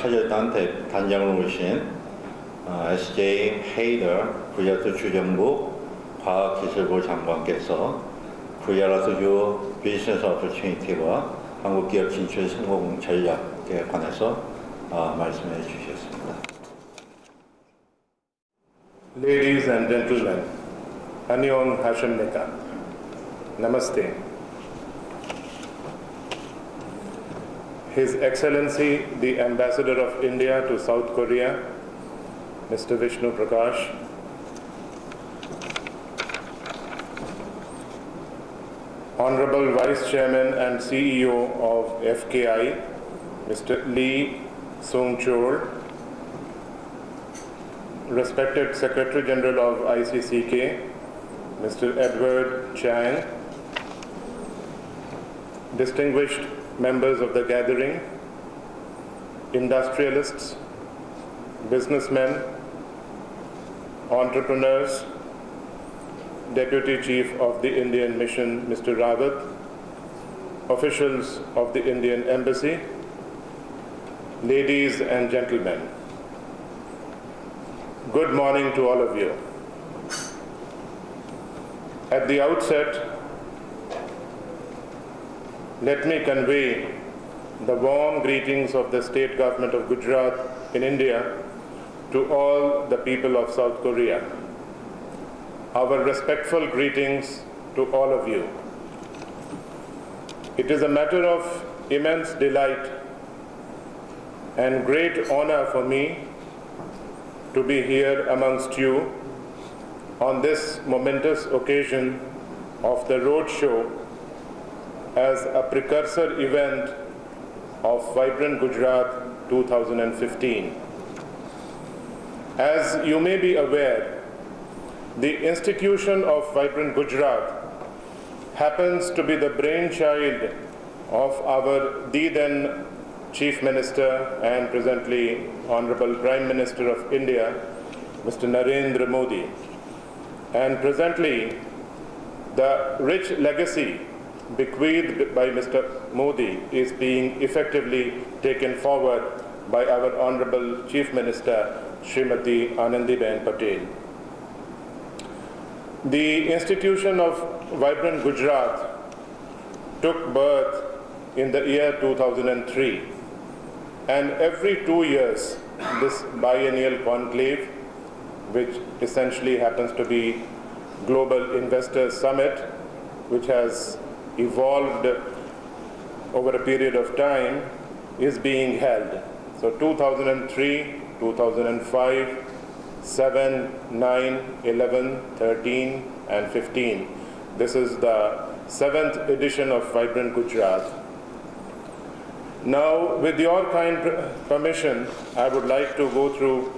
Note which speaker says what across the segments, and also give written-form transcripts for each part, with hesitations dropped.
Speaker 1: 차저단 단장으로 오신 SJ 헤이더 구야트 주정부 과학기술부 장관께서 구야라트 비즈니스 오퍼튜니티와 한국 기업 진출 성공 전략에 관해서 말씀해 주셨습니다.
Speaker 2: Ladies and gentlemen, Annyeong Hashemnika. Namaste. His Excellency, the Ambassador of India to South Korea, Mr. Vishnu Prakash, Honorable Vice Chairman and CEO of FKI, Mr. Lee Seung-chul, respected Secretary General of ICCK, Mr. Edward Chang, distinguished members of the gathering, industrialists, businessmen, entrepreneurs, Deputy Chief of the Indian Mission, Mr. Rawat, officials of the Indian Embassy, ladies and gentlemen, good morning to all of you. At the outset, let me convey the warm greetings of the State Government of Gujarat in India to all the people of South Korea. Our respectful greetings to all of you. It is a matter of immense delight and great honor for me to be here amongst you on this momentous occasion of the roadshow as a precursor event of Vibrant Gujarat 2015. As you may be aware, the institution of Vibrant Gujarat happens to be the brainchild of our then Chief Minister and presently Honorable Prime Minister of India, Mr. Narendra Modi. And presently, the rich legacy bequeathed by Mr. Modi is being effectively taken forward by our Honorable Chief Minister, Srimati Anandiben Patel. The institution of Vibrant Gujarat took birth in the year 2003, and every 2 years, this biennial conclave, which essentially happens to be Global Investors Summit, which has evolved over a period of time, is being held. So 2003, 2005, 7, 9, 11, 13, and 15. This is the 7th edition of Vibrant Gujarat. Now, with your kind permission, I would like to go through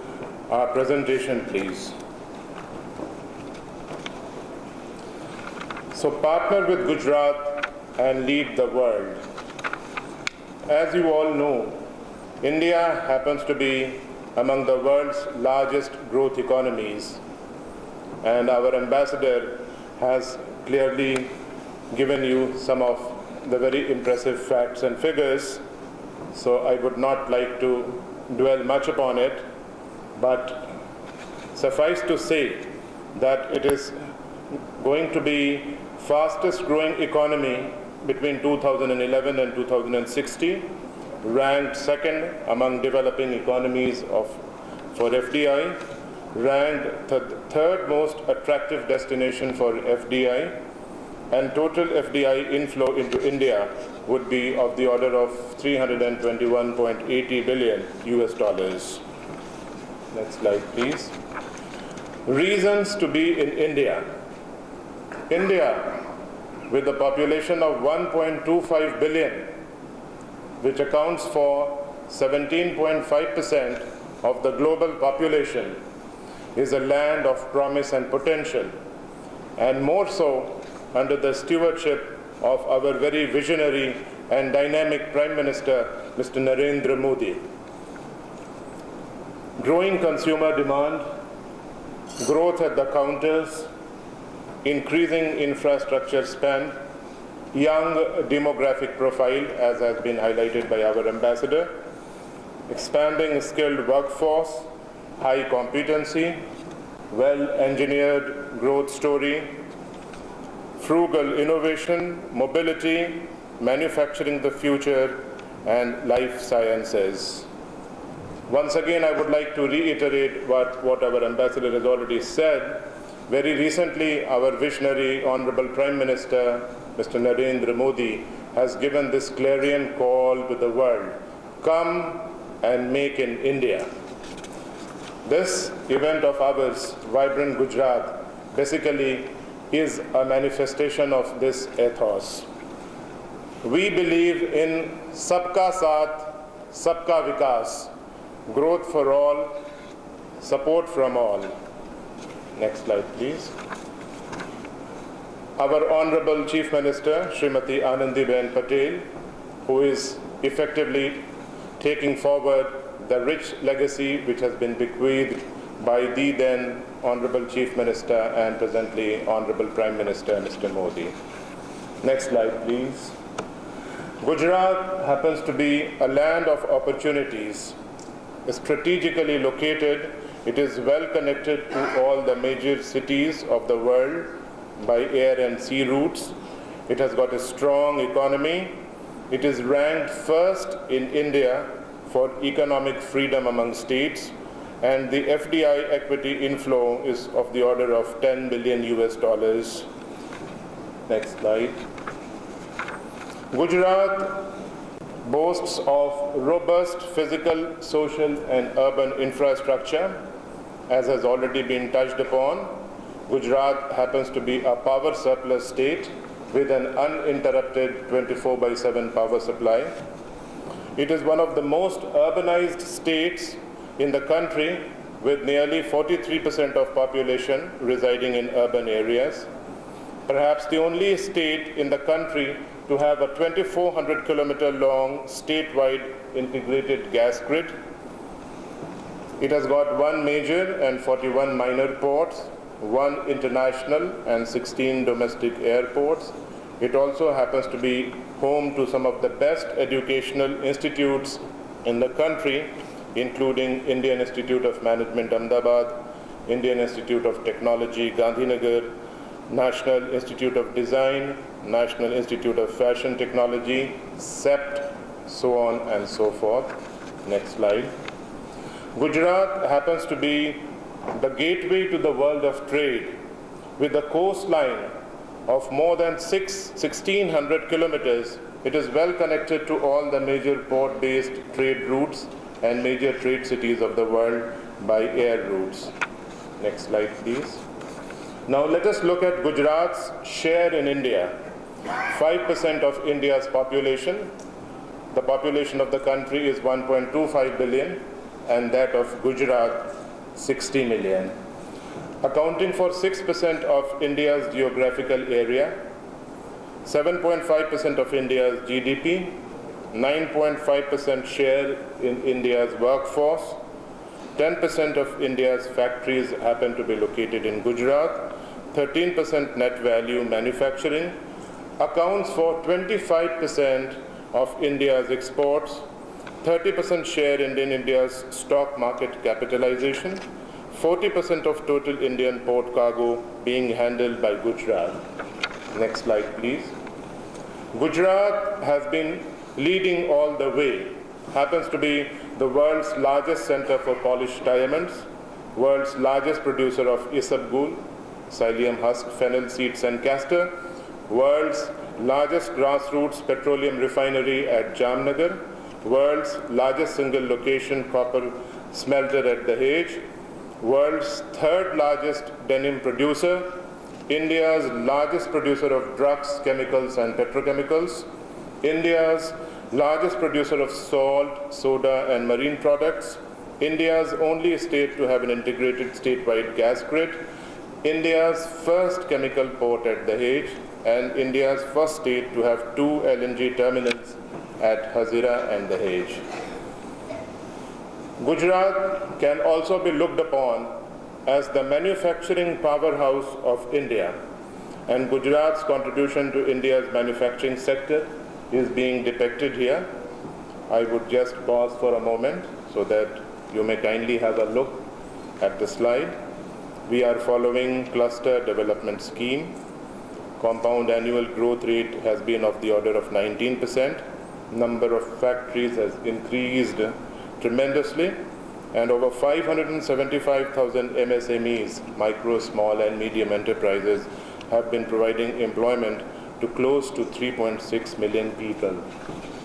Speaker 2: our presentation, please. So, partner with Gujarat and lead the world. As you all know, India happens to be among the world's largest growth economies, and our ambassador has clearly given you some of the very impressive facts and figures, so I would not like to dwell much upon it, but suffice to say that it is going to be fastest growing economy between 2011 and 2060, ranked second among developing economies for FDI, ranked third most attractive destination for FDI, and total FDI inflow into India would be of the order of $321.80 billion US. Next slide, please. Reasons to be in India. India, with a population of 1.25 billion, which accounts for 17.5% of the global population, is a land of promise and potential, and more so under the stewardship of our very visionary and dynamic Prime Minister, Mr. Narendra Modi. Growing consumer demand, growth at the counters, increasing infrastructure spend, young demographic profile, as has been highlighted by our ambassador, expanding skilled workforce, high competency, well-engineered growth story, frugal innovation, mobility, manufacturing the future, and life sciences. Once again, I would like to reiterate what our ambassador has already said. Very recently, our visionary Honorable Prime Minister, Mr. Narendra Modi, has given this clarion call to the world: come and make in India. This event of ours, Vibrant Gujarat, basically is a manifestation of this ethos. We believe in Sabka Saath, Sabka Vikas, growth for all, support from all. Next slide, please. Our Honorable Chief Minister, Srimati Anandiben Patel, who is effectively taking forward the rich legacy which has been bequeathed by the then Honorable Chief Minister and presently Honorable Prime Minister, Mr. Modi. Next slide, please. Gujarat happens to be a land of opportunities. Strategically located, it is well connected to all the major cities of the world by air and sea routes. It has got a strong economy. It is ranked first in India for economic freedom among states, and the FDI equity inflow is of the order of $10 billion US. Next slide. Gujarat boasts of robust physical, social, and urban infrastructure, as has already been touched upon. Gujarat happens to be a power surplus state with an uninterrupted 24/7 power supply. It is one of the most urbanized states in the country, with nearly 43% of population residing in urban areas. Perhaps the only state in the country to have a 2,400-kilometer long statewide integrated gas grid. It has got 1 major and 41 minor ports, 1 international and 16 domestic airports. It also happens to be home to some of the best educational institutes in the country, including Indian Institute of Management, Ahmedabad, Indian Institute of Technology, Gandhinagar, National Institute of Design, National Institute of Fashion Technology, CEPT, so on and so forth. Next slide. Gujarat happens to be the gateway to the world of trade, with a coastline of more than 1,600 kilometers. It is well connected to all the major port-based trade routes and major trade cities of the world by air routes. Next slide, please. Now let us look at Gujarat's share in India. 5% of India's population. The population of the country is 1.25 billion, and that of Gujarat 60 million. Accounting for 6% of India's geographical area, 7.5% of India's GDP, 9.5% share in India's workforce, 10% of India's factories happen to be located in Gujarat, 13% net value manufacturing, accounts for 25% of India's exports, 30% share in India's stock market capitalization, 40% of total Indian port cargo being handled by Gujarat. Next slide, please. Gujarat has been leading all the way, happens to be the world's largest center for polished diamonds, world's largest producer of isabgol, psyllium husk, fennel seeds and castor, world's largest grassroots petroleum refinery at Jamnagar, world's largest single location copper smelter at Dahej, world's third largest denim producer, India's largest producer of drugs, chemicals and petrochemicals, India's largest producer of salt, soda and marine products, India's only state to have an integrated statewide gas grid, India's first chemical port at Dahej, and India's first state to have 2 LNG terminals at Hazira and Dahej. Gujarat can also be looked upon as the manufacturing powerhouse of India, and Gujarat's contribution to India's manufacturing sector is being depicted here. I would just pause for a moment. so that you may kindly have a look at the slide. We are following cluster development scheme. Compound annual growth rate has been of the order of 19%. Number of factories has increased tremendously, and over 575,000 MSMEs, micro, small and medium enterprises, have been providing employment to close to 3.6 million people.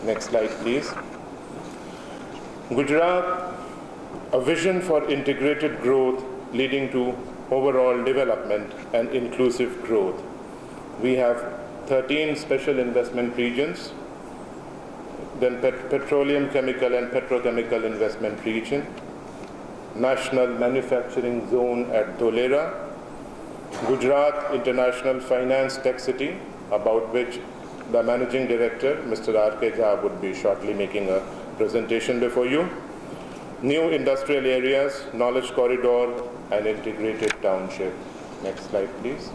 Speaker 2: Next slide, please. Gujarat, a vision for integrated growth leading to overall development and inclusive growth. We have 13 special investment regions, then petroleum, chemical and petrochemical investment region, national manufacturing zone at Dholera, Gujarat International Finance Tech City, about which the Managing Director, Mr. R.K. Jha, would be shortly making a presentation before you. New industrial areas, knowledge corridor, and integrated township. Next slide, please.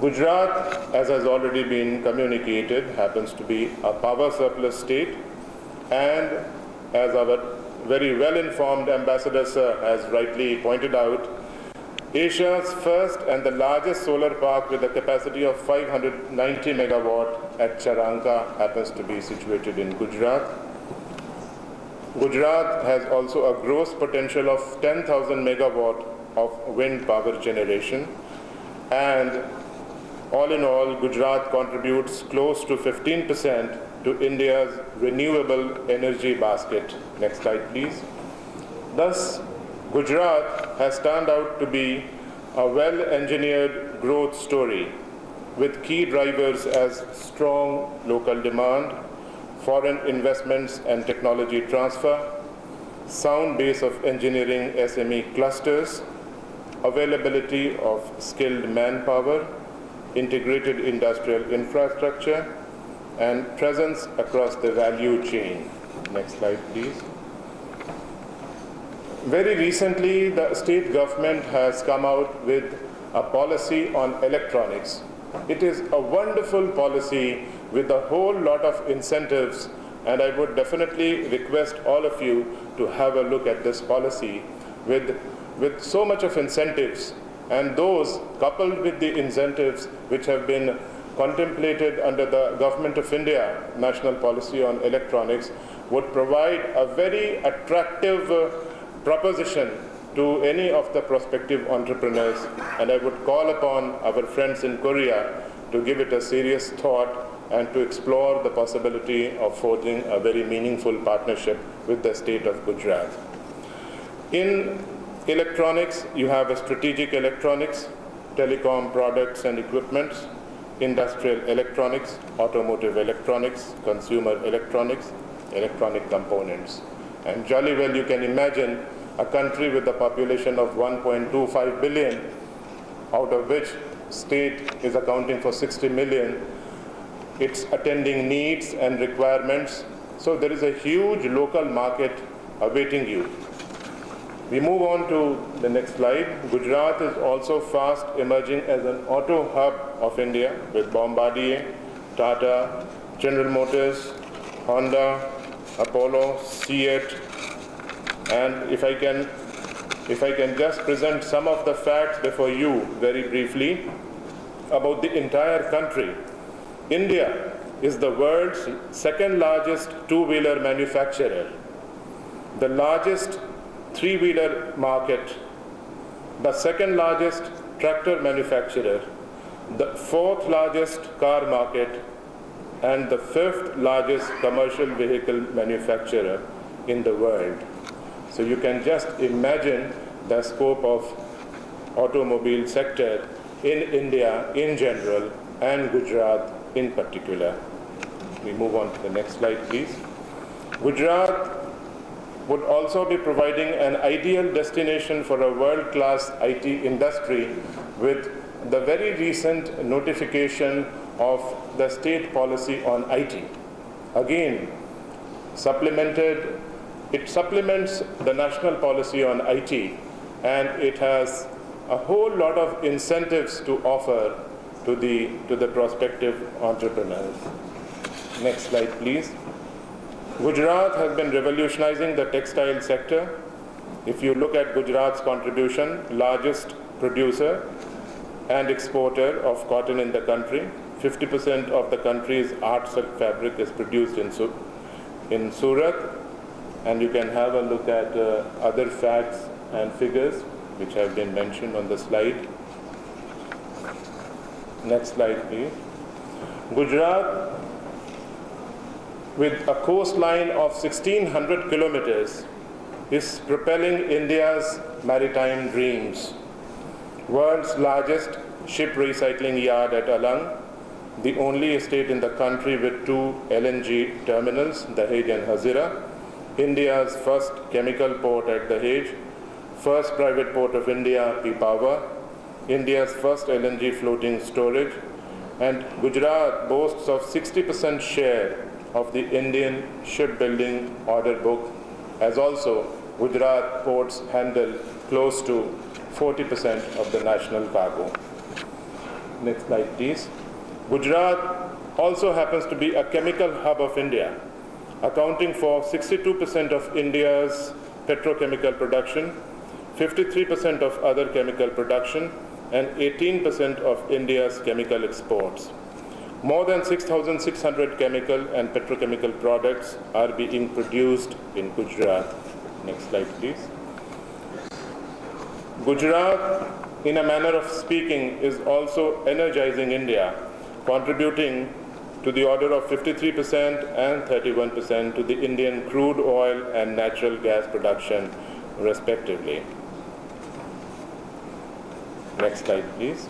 Speaker 2: Gujarat, as has already been communicated, happens to be a power surplus state, and as our very well-informed Ambassador Sir has rightly pointed out, Asia's first and the largest solar park with a capacity of 590 megawatt at Charanka happens to be situated in Gujarat. Gujarat has also a gross potential of 10,000 megawatt of wind power generation, and all in all, Gujarat contributes close to 15% to India's renewable energy basket. Next slide, please. Thus, Gujarat has turned out to be a well-engineered growth story with key drivers as strong local demand, foreign investments and technology transfer, sound base of engineering SME clusters, availability of skilled manpower, integrated industrial infrastructure, and presence across the value chain. Next slide, please. Very recently, the state government has come out with a policy on electronics. It is a wonderful policy with a whole lot of incentives, and I would definitely request all of you to have a look at this policy with so much of incentives, and those coupled with the incentives which have been contemplated under the Government of India National Policy on Electronics would provide a very attractive proposition to any of the prospective entrepreneurs, and I would call upon our friends in Korea to give it a serious thought and to explore the possibility of forging a very meaningful partnership with the state of Gujarat. In electronics, you have a strategic electronics, telecom products and equipments, industrial electronics, automotive electronics, consumer electronics, electronic components. And jolly well you can imagine a country with a population of 1.25 billion, out of which state is accounting for 60 million, its attending needs and requirements. So there is a huge local market awaiting you. We move on to the next slide. Gujarat is also fast emerging as an auto hub of India with Bombardier, Tata, General Motors, Honda, Apollo, SEAT, and if I can just present some of the facts before you very briefly about the entire country. India is the world's second largest two-wheeler manufacturer, the largest three-wheeler market, the second largest tractor manufacturer, the fourth largest car market, and the fifth largest commercial vehicle manufacturer in the world. So you can just imagine the scope of automobile sector in India in general and Gujarat in particular. We move on to the next slide, please. Gujarat would also be providing an ideal destination for a world-class IT industry with the very recent notification of the state policy on IT. Again, it supplements the national policy on IT, and it has a whole lot of incentives to offer to the prospective entrepreneurs. Next slide, please. Gujarat has been revolutionizing the textile sector. If you look at Gujarat's contribution, largest producer and exporter of cotton in the country, 50% of the country's art silk fabric is produced in Surat, and you can have a look at other facts and figures which have been mentioned on the slide. Next slide, please. Gujarat, with a coastline of 1600 kilometers, is propelling India's maritime dreams. World's largest ship recycling yard at Alang, the only state in the country with 2 LNG terminals, Dahej and Hazira, India's first chemical port at Dahej, first private port of India, Pipavav, India's first LNG floating storage, and Gujarat boasts of 60% share of the Indian shipbuilding order book, as also Gujarat ports handle close to 40% of the national cargo. Next slide, please. Gujarat also happens to be a chemical hub of India, accounting for 62% of India's petrochemical production, 53% of other chemical production, and 18% of India's chemical exports. More than 6,600 chemical and petrochemical products are being produced in Gujarat. Next slide, please. Gujarat, in a manner of speaking, is also energizing India, contributing to the order of 53% and 31% to the Indian crude oil and natural gas production, respectively. Next slide, please.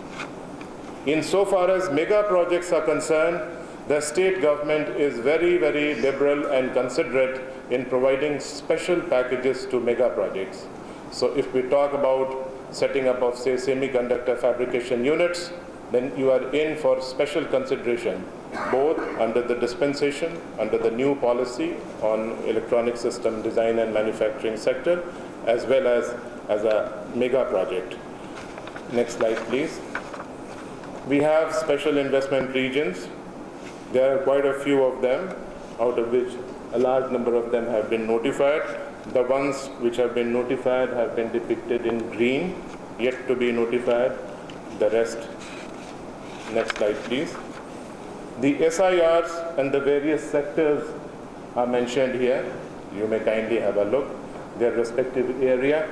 Speaker 2: Insofar as mega projects are concerned, the state government is very, very liberal and considerate in providing special packages to mega projects. So if we talk about setting up of, say, semiconductor fabrication units, then you are in for special consideration, both under the dispensation, under the new policy on electronic system design and manufacturing sector, as well as a mega project. Next slide, please. We have special investment regions. There are quite a few of them, out of which a large number of them have been notified. The ones which have been notified have been depicted in green, yet to be notified. The rest. Next slide, please. The SIRs and the various sectors are mentioned here. You may kindly have a look. Their respective area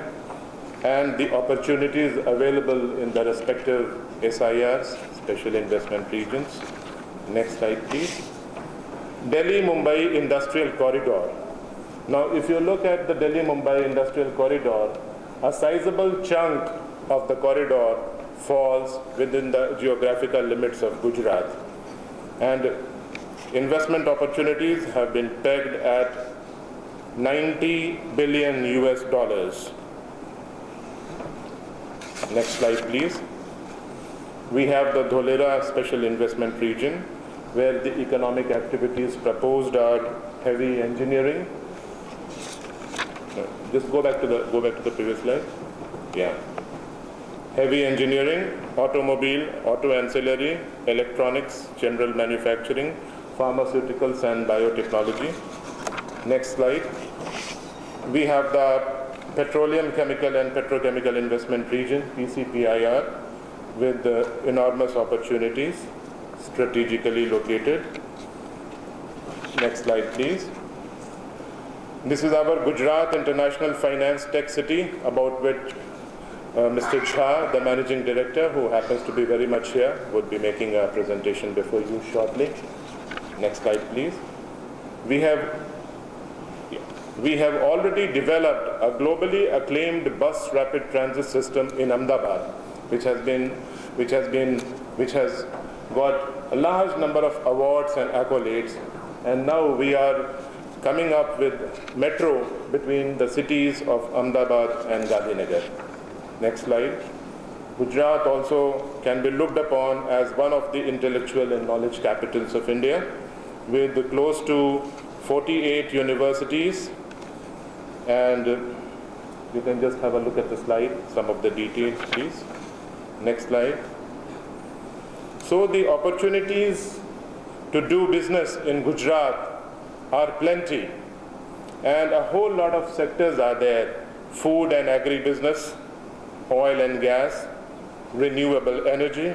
Speaker 2: and the opportunities available in the respective SIRs, special investment regions. Next slide, please. Delhi-Mumbai Industrial Corridor. Now, if you look at the Delhi-Mumbai Industrial Corridor, a sizable chunk of the corridor falls within the geographical limits of Gujarat. And investment opportunities have been pegged at $90 billion US. Next slide, please. We have the Dholera Special Investment Region, where the economic activities proposed are heavy engineering. Just go back to the previous slide. Yeah. Heavy engineering, automobile, auto ancillary, electronics, general manufacturing, pharmaceuticals, and biotechnology. Next slide. We have the Petroleum, Chemical, and Petrochemical Investment Region, PCPIR, with enormous opportunities, strategically located. Next slide, please. This is our Gujarat International Finance Tech City, about which Mr. Jha, the Managing Director, who happens to be very much here, would be making a presentation before you shortly. Next slide, please. We have already developed a globally acclaimed bus rapid transit system in Ahmedabad, which has got a large number of awards and accolades, and now we are coming up with metro between the cities of Ahmedabad and Gandhinagar. Next slide. Gujarat also can be looked upon as one of the intellectual and knowledge capitals of India, with close to 48 universities, and you can just have a look at the slide, some of the details, please. Next slide. So the opportunities to do business in Gujarat are plenty, And a whole lot of sectors are there: food and agribusiness, oil and gas, renewable energy,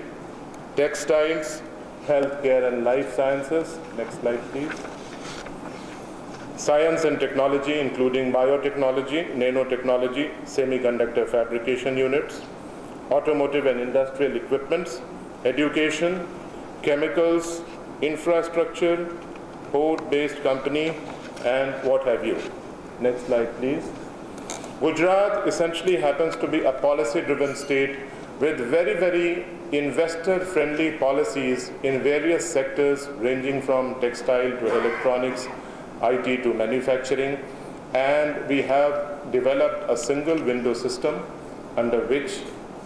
Speaker 2: textiles, healthcare and life sciences. Next slide, please. Science and technology, including biotechnology, nanotechnology, semiconductor fabrication units, automotive and industrial equipments, education, chemicals, infrastructure, port-based company, and what have you. Next slide, please. Gujarat essentially happens to be a policy-driven state with very, very investor-friendly policies in various sectors ranging from textile to electronics, IT to manufacturing, and we have developed a single window system under which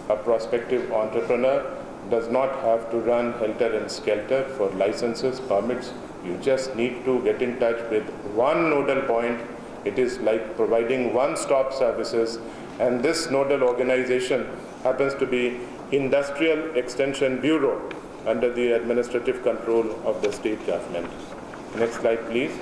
Speaker 2: a prospective entrepreneur does not have to run helter and skelter for licenses, permits. You just need to get in touch with one nodal point. It is like providing one-stop services, and this nodal organization happens to be Industrial Extension Bureau under the administrative control of the state government. Next slide, please.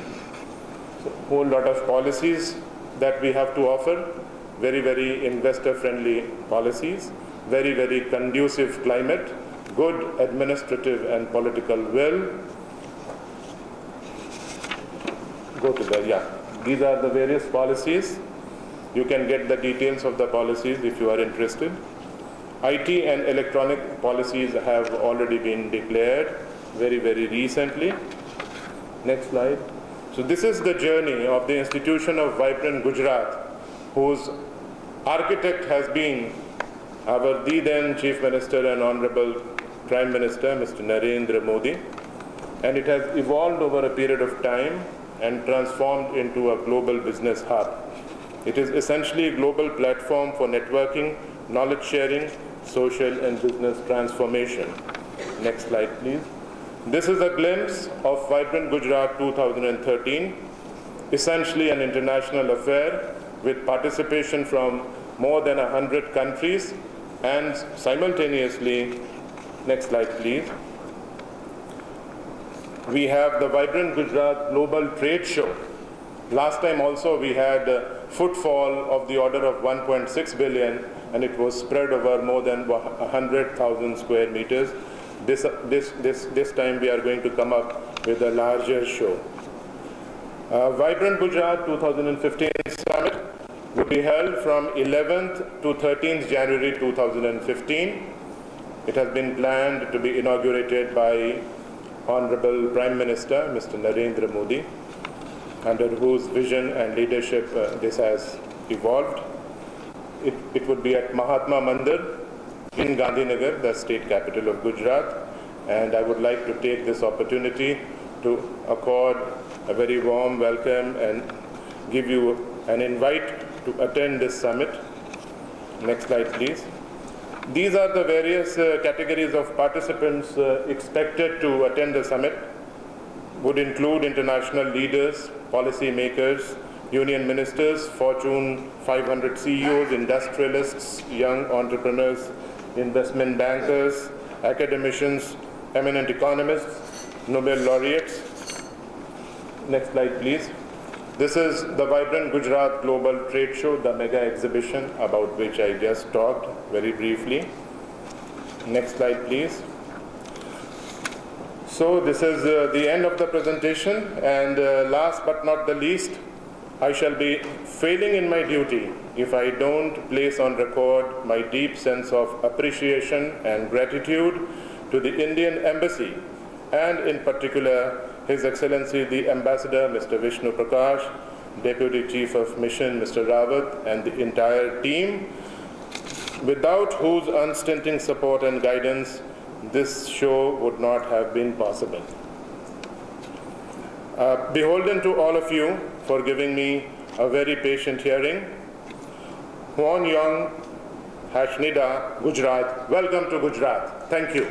Speaker 2: So, a whole lot of policies that we have to offer, very, very investor-friendly policies, very, very conducive climate, good administrative and political will. Go to the, yeah. These are the various policies. You can get the details of the policies if you are interested. IT and electronic policies have already been declared very, very recently. Next slide. So this is the journey of the institution of Vibrant Gujarat, whose architect has been our then Chief Minister and Honorable Prime Minister, Mr. Narendra Modi. And it has evolved over a period of time and transformed into a global business hub. It is essentially a global platform for networking, knowledge sharing, social and business transformation. Next slide, please. This is a glimpse of Vibrant Gujarat 2013, essentially an international affair with participation from more than 100 countries, and simultaneously, next slide, please, we have the Vibrant Gujarat Global Trade Show. Last time also we had a footfall of the order of 1.6 billion, and it was spread over more than 100,000 square meters. This time we are going to come up with a larger show. Vibrant Gujarat 2015 Summit will be held from 11th to 13th January 2015. It has been planned to be inaugurated by Honorable Prime Minister, Mr. Narendra Modi, under whose vision and leadership this has evolved. It would be at Mahatma Mandir in Gandhinagar, the state capital of Gujarat, and I would like to take this opportunity to accord a very warm welcome and give you an invite to attend this summit. Next slide, please. These are the various categories of participants expected to attend the summit. Would include international leaders, policy makers, union ministers, Fortune 500 CEOs, industrialists, young entrepreneurs, investment bankers, academicians, eminent economists, Nobel laureates. Next slide, please. This is the Vibrant Gujarat Global Trade Show, the mega exhibition about which I just talked very briefly. Next slide, please. So this is the end of the presentation, and last but not the least, I shall be failing in my duty if I don't place on record my deep sense of appreciation and gratitude to the Indian Embassy, and in particular His Excellency the Ambassador Mr. Vishnu Prakash, Deputy Chief of Mission Mr. Rawat, and the entire team, without whose unstinting support and guidance this show would not have been possible. Beholden to all of you for giving me a very patient hearing. Hwon Young, Hashnida, Gujarat. Welcome to Gujarat. Thank you.